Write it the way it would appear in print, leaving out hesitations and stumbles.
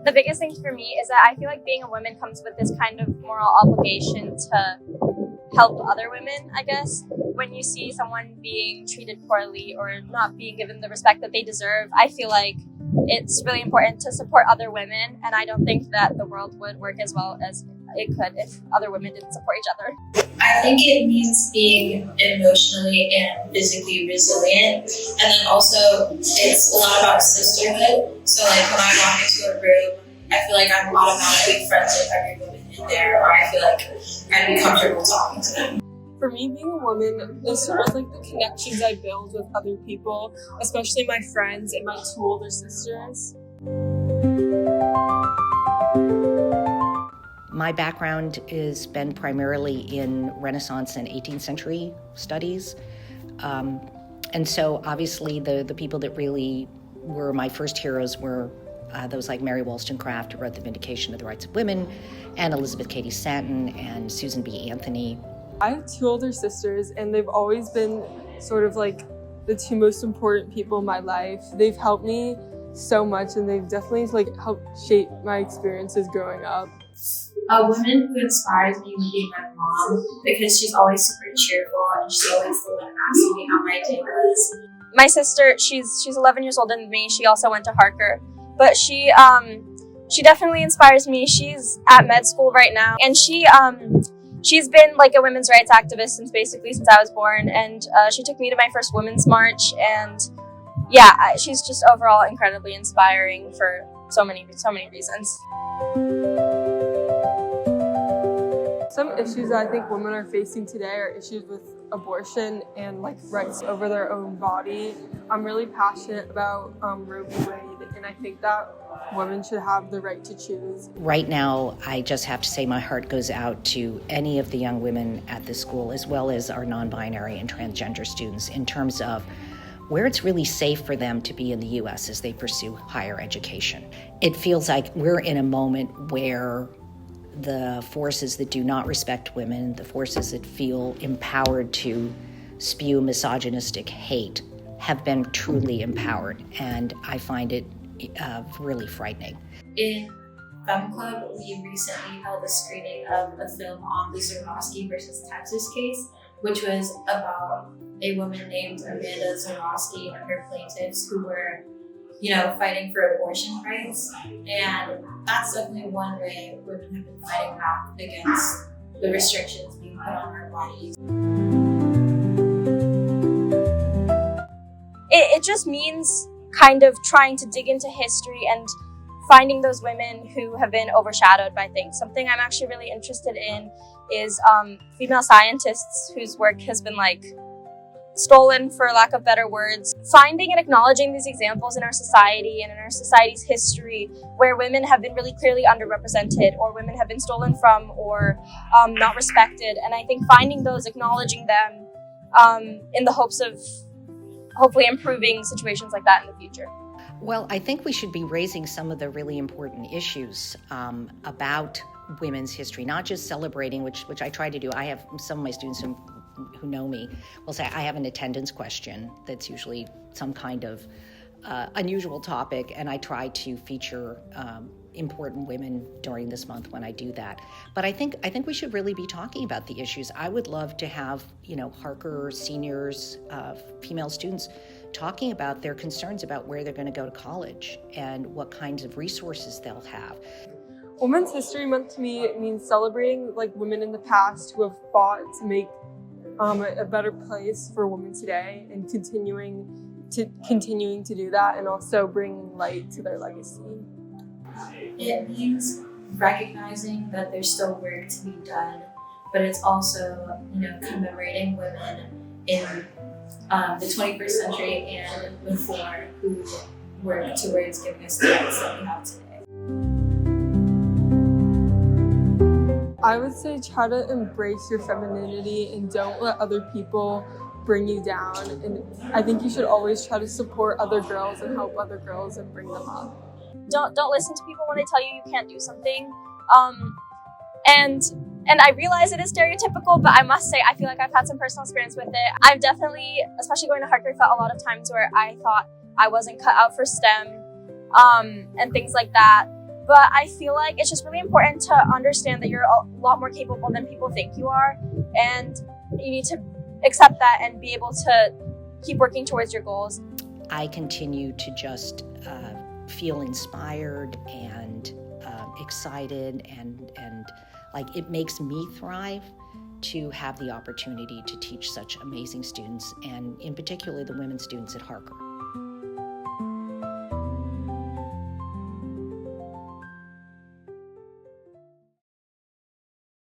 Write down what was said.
The biggest thing for me is that I feel like being a woman comes with this kind of moral obligation to help other women, I guess. When you see someone being treated poorly or not being given the respect that they deserve, I feel like it's really important to support other women, and I don't think that the world would work as well as it could if other women didn't support each other. I think it means being emotionally and physically resilient, and then also it's a lot about sisterhood. So like when I walk into a room, I feel like I'm automatically friends with every woman in there, or I feel like I'd be comfortable talking to them. For me, being a woman is sort of like the connections I build with other people, especially my friends and my two older sisters. My background has been primarily in Renaissance and 18th century studies. And so obviously the people that really were my first heroes were those like Mary Wollstonecraft, who wrote The Vindication of the Rights of Women, and Elizabeth Cady Stanton and Susan B. Anthony. I have two older sisters, and they've always been sort of like the two most important people in my life. They've helped me so much, and they've definitely like helped shape my experiences growing up. A woman who inspires me would be my mom, because she's always super cheerful and she's always the one asking me how my day was. My sister, she's 11 years older than me. She also went to Harker, but she definitely inspires me. She's at med school right now, and she's been like a women's rights activist since I was born, and she took me to my first women's march, and yeah, she's just overall incredibly inspiring for so many reasons. Some issues that I think women are facing today are issues with abortion and like rights over their own body. I'm really passionate about Roe v. Wade, and I think that women should have the right to choose. Right now, I just have to say my heart goes out to any of the young women at this school, as well as our non-binary and transgender students, in terms of where it's really safe for them to be in the U.S. as they pursue higher education. It feels like we're in a moment where the forces that do not respect women, the forces that feel empowered to spew misogynistic hate, have been truly empowered, and I find it really frightening. In Femme Club, we recently held a screening of a film on the Zorowski versus Texas case, which was about a woman named Amanda Zorowski and her plaintiffs who were, fighting for abortion rights. And that's definitely one way women have been fighting back against the restrictions being put on our bodies. It just means kind of trying to dig into history and finding those women who have been overshadowed by things. Something I'm actually really interested in is female scientists whose work has been stolen, for lack of better words. Finding and acknowledging these examples in our society and in our society's history where women have been really clearly underrepresented, or women have been stolen from, or not respected. And I think finding those, acknowledging them in the hopes of hopefully improving situations like that in the future. Well, I think we should be raising some of the really important issues about women's history, not just celebrating, which I try to do. I have some of my students who know me will say I have an attendance question that's usually some kind of unusual topic, and I try to feature important women during this month when I do that. But I think we should really be talking about the issues. I would love to have Harker seniors, female students, talking about their concerns about where they're going to go to college and what kinds of resources they'll have. Women's History Month to me means celebrating women in the past who have fought to make a better place for women today, and continuing to do that, and also bringing light to their legacy. It means recognizing that there's still work to be done, but it's also commemorating women in the 21st century and before who worked towards giving us the rights that we have today. I would say try to embrace your femininity and don't let other people bring you down. And I think you should always try to support other girls and help other girls and bring them up. Don't listen to people when they tell you can't do something. And I realize it is stereotypical, but I must say I feel like I've had some personal experience with it. I've definitely, especially going to Harker, felt a lot of times where I thought I wasn't cut out for STEM and things like that. But I feel like it's just really important to understand that you're a lot more capable than people think you are, and you need to accept that and be able to keep working towards your goals. I continue to just feel inspired and excited, and like it makes me thrive to have the opportunity to teach such amazing students, and in particular the women students at Harker.